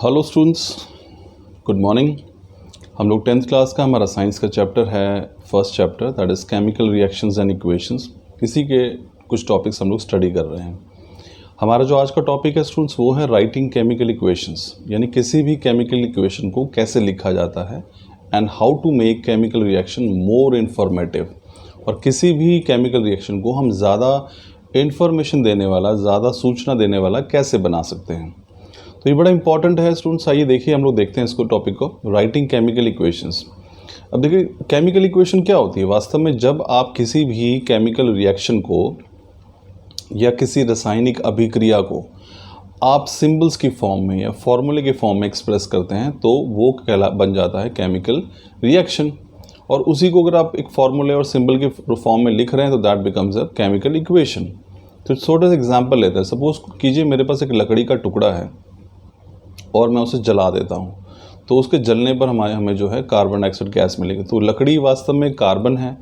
Hello students, good morning. हम लोग 10th class का हमारा साइंस का चैप्टर है, first chapter, that is chemical reactions and equations. इसी के कुछ टॉपिक्स हम लोग स्टडी कर रहे हैं। हमारा जो आज का टॉपिक है स्टूडेंट्स वो है राइटिंग केमिकल इक्वेशंस, यानी किसी भी केमिकल इक्वेशन को कैसे लिखा जाता है and how to make chemical reaction more informative. और किसी भी केमिकल रिएक्शन को हम ज़्यादा इन्फॉर्मेशन देने वाला, ज़्यादा सूचना देने वाला कैसे बना सकते हैं। तो ये बड़ा इंपॉर्टेंट है स्टूडेंट्स। आइए देखिए, हम लोग देखते हैं इसको टॉपिक को, राइटिंग केमिकल इक्वेशंस। अब देखिए केमिकल इक्वेशन क्या होती है वास्तव में। जब आप किसी भी केमिकल रिएक्शन को या किसी रासायनिक अभिक्रिया को आप सिंबल्स की फॉर्म में या फॉर्मूले के फॉर्म में एक्सप्रेस करते हैं तो वो बन जाता है केमिकल रिएक्शन। और उसी को अगर आप एक फॉर्मूले और सिंबल के फॉर्म में लिख रहे हैं तो that becomes a chemical equation. तो छोटा सा एग्जाम्पल लेते हैं। सपोज कीजिए मेरे पास एक लकड़ी का टुकड़ा है और मैं उसे जला देता हूँ, तो उसके जलने पर हमें जो है कार्बन डाइऑक्साइड गैस मिलेगी। तो लकड़ी वास्तव में कार्बन है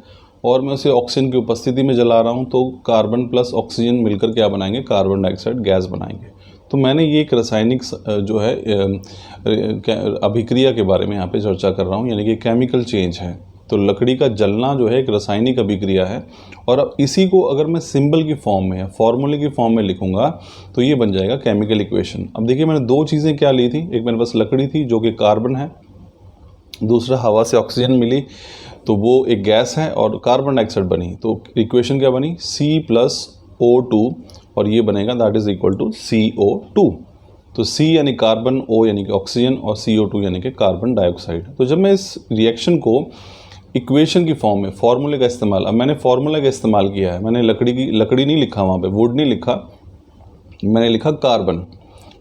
और मैं उसे ऑक्सीजन की उपस्थिति में जला रहा हूँ, तो कार्बन प्लस ऑक्सीजन मिलकर क्या बनाएंगे, कार्बन डाइऑक्साइड गैस बनाएंगे। तो मैंने ये एक रासायनिक जो है अभिक्रिया के बारे में यहाँ पे चर्चा कर रहा हूँ, यानी कि केमिकल चेंज है। तो लकड़ी का जलना जो है एक रासायनिक अभिक्रिया है। और अब इसी को अगर मैं सिंबल की फॉर्म में या फॉर्मूले की फॉर्म में लिखूंगा तो ये बन जाएगा केमिकल इक्वेशन। अब देखिए मैंने दो चीज़ें क्या ली थी, एक मेरे पास लकड़ी थी जो कि कार्बन है, दूसरा हवा से ऑक्सीजन मिली तो वो एक गैस है और कार्बन डाइऑक्साइड बनी। तो इक्वेशन क्या बनी, C+O2, और ये बनेगा that is equal to CO2। तो C यानी कार्बन, O यानी कि ऑक्सीजन और CO2 यानी कि कार्बन डाइऑक्साइड। तो जब मैं इस रिएक्शन को इक्वेशन की फॉर्म में फॉर्मूले का इस्तेमाल, अब मैंने फॉर्मूला का इस्तेमाल किया है, मैंने लकड़ी नहीं लिखा, वहाँ पे वुड नहीं लिखा, मैंने लिखा कार्बन।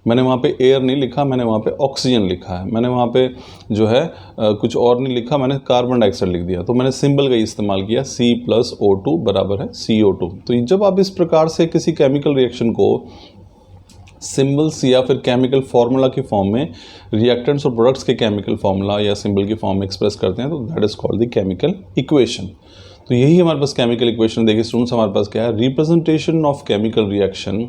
मैंने वहाँ पे एयर नहीं लिखा, मैंने वहाँ पे ऑक्सीजन लिखा है। मैंने वहाँ पे जो है कुछ और नहीं लिखा, मैंने कार्बन डाइऑक्साइड लिख दिया। तो मैंने सिंबल का इस्तेमाल किया, C+O2 बराबर है CO2। तो जब आप इस प्रकार से किसी केमिकल रिएक्शन को सिंबल्स या फिर केमिकल फार्मूला की फॉर्म में, रिएक्टेंट्स और प्रोडक्ट्स के केमिकल फार्मूला या सिंबल की फॉर्म में एक्सप्रेस करते हैं तो that is called the chemical equation. तो यही हमारे पास केमिकल इक्वेशन। देखिए स्टूडेंट्स, हमारे पास क्या है, representation of chemical reaction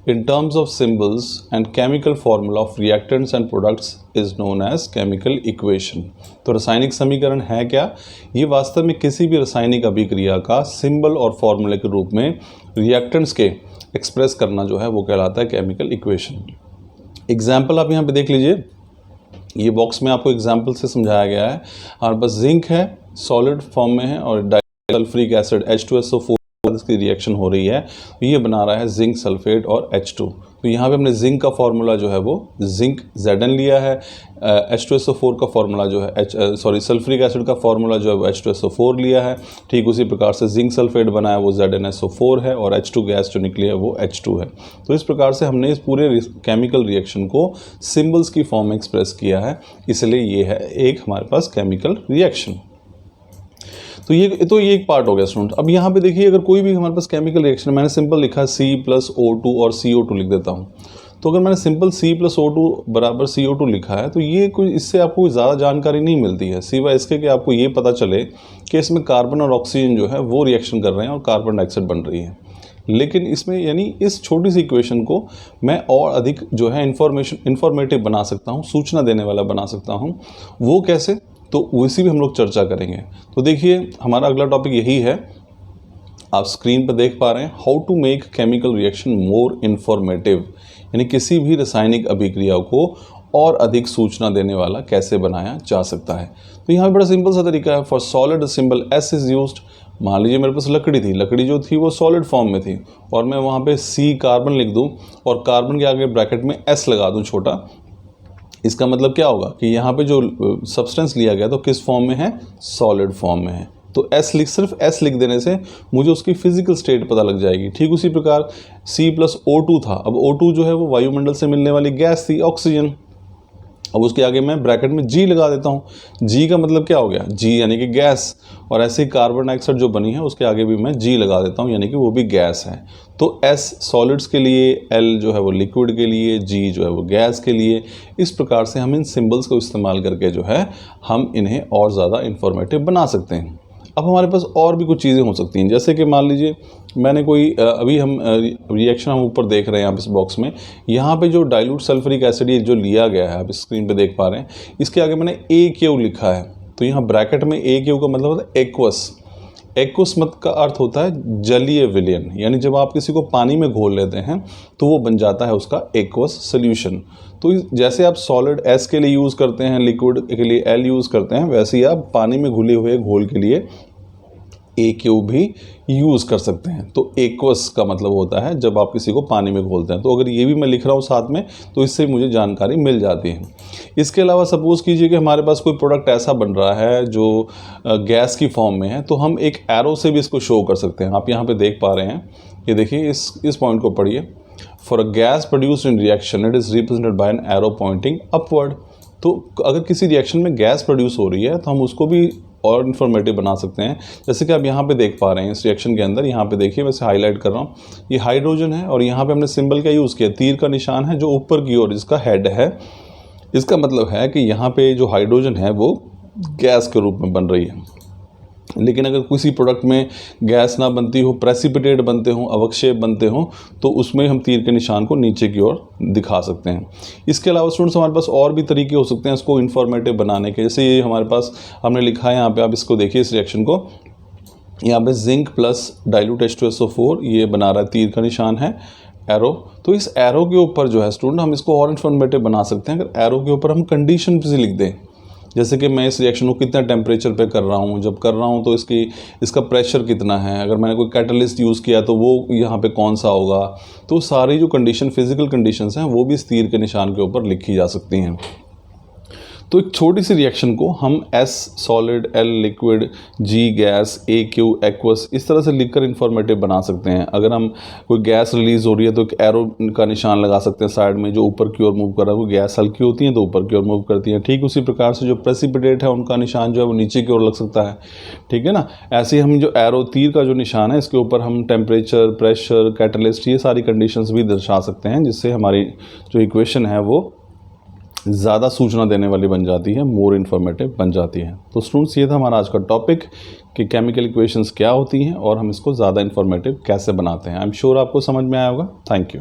in terms of symbols and chemical formula of reactants and products is known as chemical equation. तो रासायनिक समीकरण है क्या, ये वास्तव में किसी भी रासायनिक अभिक्रिया का सिंबल और फॉर्मूले के रूप में रिएक्टेंट्स के एक्सप्रेस करना जो है वो कहलाता है केमिकल इक्वेशन। एग्जाम्पल आप यहाँ पे देख लीजिए, ये बॉक्स में आपको एग्जाम्पल से समझाया गया है। हमारे पास जिंक है, सॉलिड फॉर्म में है, और सल्फ्रिक एसिड H2SO4 की रिएक्शन हो रही है, ये बना रहा है जिंक सल्फेट और H2। तो यहाँ पे हमने जिंक का फार्मूला जो है वो जिंक Zn लिया है, H2SO4 का फार्मूला जो है सल्फ्रिक एसिड का फार्मूला जो है वो H2SO4 लिया है। ठीक उसी प्रकार से जिंक सल्फेट बना है वो ZnSO4 है, और H2 गैस जो निकली है वो H2 है। तो इस प्रकार से हमने इस पूरे केमिकल रिएक्शन को सिंबल्स की फॉर्म में एक्सप्रेस किया है, इसलिए ये है एक हमारे पास केमिकल रिएक्शन। तो ये एक पार्ट हो गया स्टूडेंट। अब यहाँ पे देखिए, अगर कोई भी हमारे पास केमिकल रिएक्शन, मैंने सिंपल लिखा C+O2 और CO2 लिख देता हूँ। तो अगर मैंने सिंपल C+O2 बराबर CO2 लिखा है तो ये कोई, इससे आपको ज़्यादा जानकारी नहीं मिलती है, सिवाय इसके कि आपको ये पता चले कि इसमें कार्बन और ऑक्सीजन जो है वो रिएक्शन कर रहे हैं और कार्बन डाइऑक्साइड बन रही है। लेकिन इसमें यानी इस छोटी सी इक्वेशन को मैं और अधिक जो है इन्फॉर्मेटिव बना सकता हूँ, सूचना देने वाला बना सकता हूँ। वो कैसे, तो उसी भी हम लोग चर्चा करेंगे। तो देखिए हमारा अगला टॉपिक यही है, आप स्क्रीन पर देख पा रहे हैं, how to make chemical reaction more informative, यानी किसी भी रासायनिक अभिक्रिया को और अधिक सूचना देने वाला कैसे बनाया जा सकता है। तो यहाँ बड़ा सिंपल सा तरीका है। For solid symbol S is used. मान लीजिए मेरे पास लकड़ी थी, लकड़ी जो थी वो सॉलिड फॉर्म में थी, और मैं वहाँ पे C कार्बन लिख दूँ और कार्बन के आगे ब्रैकेट में S लगा दूँ छोटा। इसका मतलब क्या होगा कि यहाँ पे जो सब्सटेंस लिया गया तो किस फॉर्म में है, सॉलिड फॉर्म में है। तो सिर्फ S लिख देने से मुझे उसकी फिजिकल स्टेट पता लग जाएगी। ठीक उसी प्रकार C+O2 था। अब O2 जो है वो वायुमंडल से मिलने वाली गैस थी, ऑक्सीजन। अब उसके आगे मैं ब्रैकेट में G लगा देता हूँ। G का मतलब क्या हो गया, G यानी कि गैस, और ऐसे ही कार्बन डाइऑक्साइड जो बनी है उसके आगे भी मैं G लगा देता हूँ, यानी कि वो भी गैस है। तो S सॉलिड्स के लिए, L जो है वो लिक्विड के लिए, G जो है वो गैस के लिए। इस प्रकार से हम इन सिंबल्स को इस्तेमाल करके जो है हम इन्हें और ज़्यादा इंफॉर्मेटिव बना सकते हैं। अब हमारे पास और भी कुछ चीज़ें हो सकती हैं, जैसे कि मान लीजिए मैंने कोई अभी हम रिएक्शन हम ऊपर देख रहे हैं आप इस बॉक्स में, यहाँ पे जो डाइल्यूट सल्फ्यूरिक एसिड जो लिया गया है आप स्क्रीन पे देख पा रहे हैं, इसके आगे मैंने AQ लिखा है। तो यहाँ ब्रैकेट में AQ का मतलब होता है एक्वस। एक्वस मत का अर्थ होता है जलीय विलयन, यानी जब आप किसी को पानी में घोल लेते हैं तो वो बन जाता है उसका एक्वस सोल्यूशन। तो जैसे आप सॉलिड S के लिए यूज़ करते हैं, लिक्विड के लिए L यूज़ करते हैं, वैसे ही आप पानी में घुले हुए घोल के लिए AQ भी यूज़ कर सकते हैं। तो एक्वस का मतलब होता है जब आप किसी को पानी में घोलते हैं। तो अगर ये भी मैं लिख रहा हूँ साथ में तो इससे मुझे जानकारी मिल जाती है। इसके अलावा सपोज़ कीजिए कि हमारे पास कोई प्रोडक्ट ऐसा बन रहा है जो गैस की फॉर्म में है, तो हम एक एरो से भी इसको शो कर सकते हैं। आप यहाँ पे देख पा रहे हैं, ये देखिए इस पॉइंट को पढ़िए। For a gas produced in reaction it is represented by an arrow pointing upward. तो अगर किसी रिएक्शन में गैस प्रोड्यूस हो रही है तो हम उसको भी और इन्फॉर्मेटिव बना सकते हैं। जैसे कि आप यहाँ पे देख पा रहे हैं इस रिएक्शन के अंदर, यहाँ पे देखिए मैं इसे हाईलाइट कर रहा हूँ, ये हाइड्रोजन है और यहाँ पे हमने सिंबल का यूज़ किया, तीर का निशान है जो ऊपर की ओर जिसका हेड है। इसका मतलब है कि यहाँ पे जो हाइड्रोजन है वो गैस के रूप में बन रही है। लेकिन अगर किसी प्रोडक्ट में गैस ना बनती हो, प्रेसिपिटेट बनते हों, अवक्षेप बनते हों, तो उसमें हम तीर के निशान को नीचे की ओर दिखा सकते हैं। इसके अलावा स्टूडेंट्स हमारे पास और भी तरीके हो सकते हैं इसको इन्फॉर्मेटिव बनाने के। जैसे ये हमारे पास हमने लिखा है यहाँ पे, आप इसको देखिए इस रिएक्शन को, यहाँ पे जिंक प्लस डाइल्यूट H2SO4 ये बना रहा है, तीर का निशान है, एरो। तो इस एरो के ऊपर जो है स्टूडेंट हम इसको और इन्फॉर्मेटिव बना सकते हैं अगर एरो के ऊपर हम कंडीशन से लिख दें। जैसे कि मैं इस रिएक्शन को कितना टेम्परेचर पे कर रहा हूँ, जब कर रहा हूँ तो इसका प्रेशर कितना है, अगर मैंने कोई कैटलिस्ट यूज़ किया तो वो यहाँ पे कौन सा होगा। तो सारी जो कंडीशन, फिजिकल कंडीशंस हैं, वो भी इस तीर के निशान के ऊपर लिखी जा सकती हैं। तो एक छोटी सी रिएक्शन को हम S solid, L liquid, G gas, AQ aqueous इस तरह से लिखकर इन्फॉर्मेटिव बना सकते हैं। अगर हम कोई गैस रिलीज़ हो रही है तो एक एरो का निशान लगा सकते हैं साइड में जो ऊपर की ओर मूव कर रहा है। कोई गैस हल्की होती है तो ऊपर की ओर मूव करती है। ठीक उसी प्रकार से जो प्रेसिपिटेट है उनका निशान जो है वो नीचे की ओर लग सकता है, ठीक है ना। ऐसे ही हम जो एरो तीर का जो निशान है इसके ऊपर हम टेम्परेचर, प्रेशर, कैटलिस्ट ये सारी कंडीशंस भी दर्शा सकते हैं, जिससे हमारी जो इक्वेशन है वो ज़्यादा सूचना देने वाली बन जाती है, मोर इन्फॉर्मेटिव बन जाती है। तो स्टूडेंट्स ये था हमारा आज का टॉपिक कि केमिकल इक्वेशंस क्या होती हैं और हम इसको ज़्यादा इन्फॉर्मेटिव कैसे बनाते हैं। आई एम श्योर आपको समझ में आया होगा। Thank you.